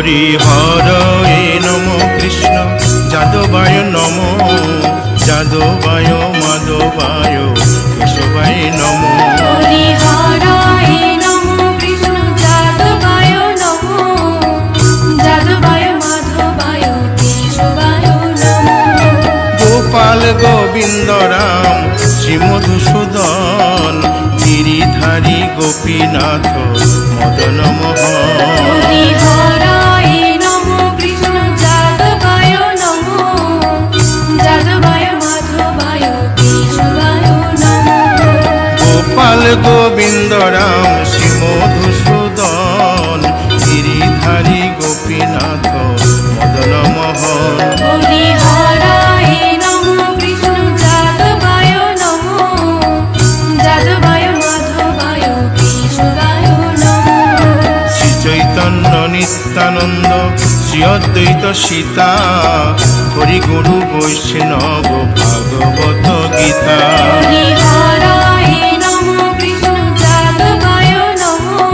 হরি হরয়ে নম কৃষ্ণ যাদবায় নম যাদবায় মাধবায় কেশবায় নম হরি হরায় নমো কৃষ্ণ যাদবায় নমো যাদবায় মাধবায় কেশবায় নমো গোপাল গোবিন্দ রাম শ্রী মধুসূদন গিরিধারী গোপীনাথ মদন মোহন হরি হরায় নমো কৃষ্ণ যাদবায় নমো যাদবায় মাধবায় কেশবায় নমো গোপাল গোবিন্দ রাম শ্রী মধুসূদন গিরিধারী গোপীনাথ মদন মোহন হরি হরায় নমো কৃষ্ণ যাদবায় নমো যাদবায় মাধবায় কেশবায় নমো শ্রী চৈতন্য নিত্যানন্দ শ্রী অদ্বৈত সীতা হরি গুরু বৈষ্ণব ভাগবত গীতা হরি হরায় নমো কৃষ্ণ যাদবায় নমো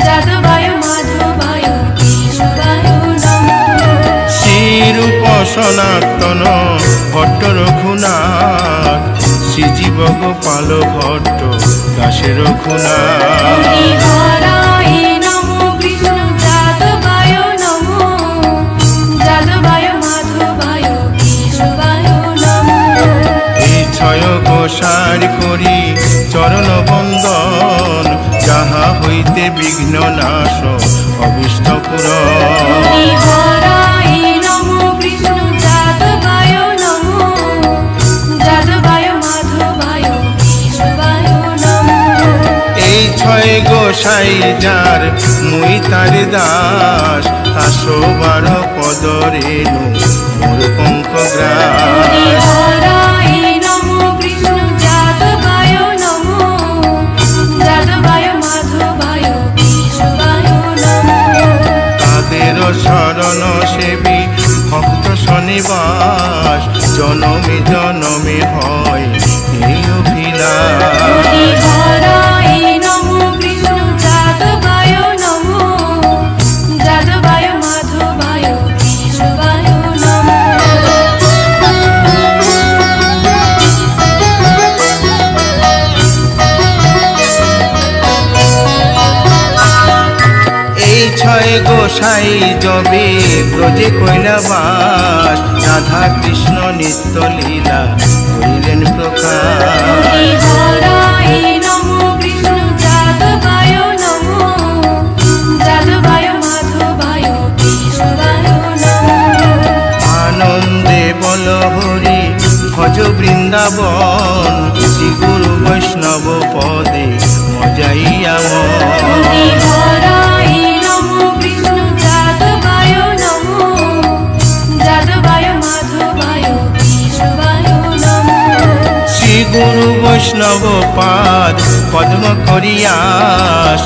যাদবায় মাধবায় কেশবায় নমো শ্রীরূপ সনাতন ভট্ট রঘুনাথ শ্রীজীব গোপাল ভট্ট দাসের রঘুনাথ হরি হরায় নমো কৃষ্ণ যাদবায় নমো যাদবায় মাধবায় কেশবায় নমো এই ছয় গোসার করি চরণ বন্দন যাহা হইতে বিঘ্ন নাশ অভিষ্ট পুরন হরি হরায় নমো কৃষ্ণ যাদবায় নমো যাদবায় মাধবায় কেশবায় নমো এই ছয় গোসাই যার মুই তার দাস আসো বার পদ রেণু মোর পঙ্ক হরি গ্রাস হরায় নমো কৃষ্ণ যাদবায় নমো যাদবায় মাধবায় কেশবায় নমো তাদের শরণ সেবী ভক্ত শনিবাস জনমে জনমে হয় এই অভিলাষ হরি হরায় নমো কৃষ্ণ যাদবায় নমো যাদবায় মাধবায় কেশবায় নমো এই ছয় গোসাই যবে ব্রজে কৈলাবাস রাধা কৃষ্ণ নিত্য লীলা করিলেন প্রকাশ হরি হরায় নমো কৃষ্ণ যাদবায় নমো যাদবায় মাধবায় কেশবায় নমো আনন্দে বল হরি ভজ বৃন্দাবন শ্রী গুরু বৈষ্ণব পদে মজাইয়া হরি হরায় নমো কৃষ্ণ যাদবায় নমো যাদবায় মাধবায় কেশবায় নমো শ্রী গুরু বৈষ্ণব পাদ পদ্ম করিয়াস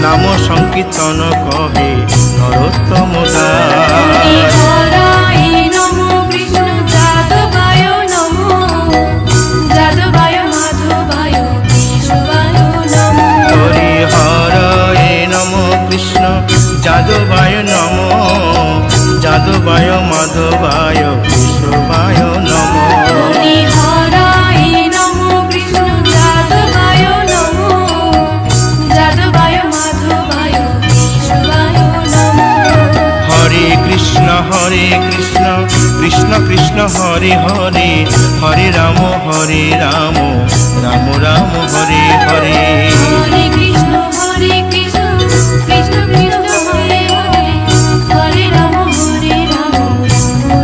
নাম সংকীর্তন কহে নরোত্তম হরি দাস হরায় নমো কৃষ্ণ যাদবায় নমো যাদবায় মাধবায় কেশবায় নমো হরি হরয়ে নম কৃষ্ণ যাদবায় নম যাদবায় মাধবায় কেশবায় নম হরি হরায় নমো কৃষ্ণ যাদবায় নমো যাদবায় মাধবায় কেশবায় নমো হরে কৃষ্ণ কৃষ্ণ কৃষ্ণ হরে হরে হরে রাম রাম রাম হরে হরে হরে কৃষ্ণ কৃষ্ণ কৃষ্ণ হরে হরে হরে রাম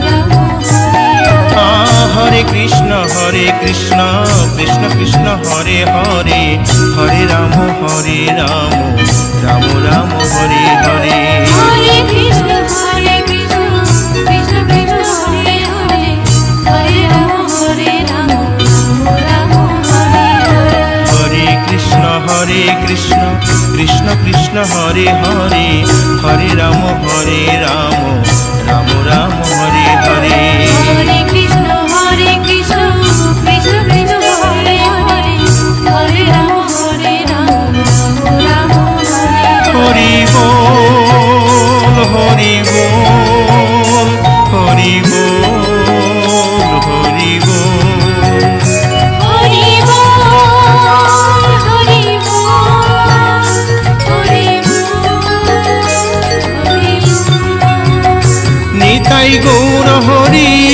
রাম রাম হরে হরে হরে কৃষ্ণ কৃষ্ণ কৃষ্ণ হরে হরে হরে রাম রাম রাম হরে হরে হরে কৃষ্ণ কৃষ্ণ কৃষ্ণ কৃষ্ণ হরে হরে হরে রাম রাম রাম হরে হরে হরে কৃষ্ণ কৃষ্ণ কৃষ্ণ হরে হরে হরে রাম রাম হরে হরে হরে কৃষ্ণ কৃষ্ণ কৃষ্ণ কৃষ্ণ হরে হরে হরে রাম রাম রাম হরে হরে হরি বল গৌর হরি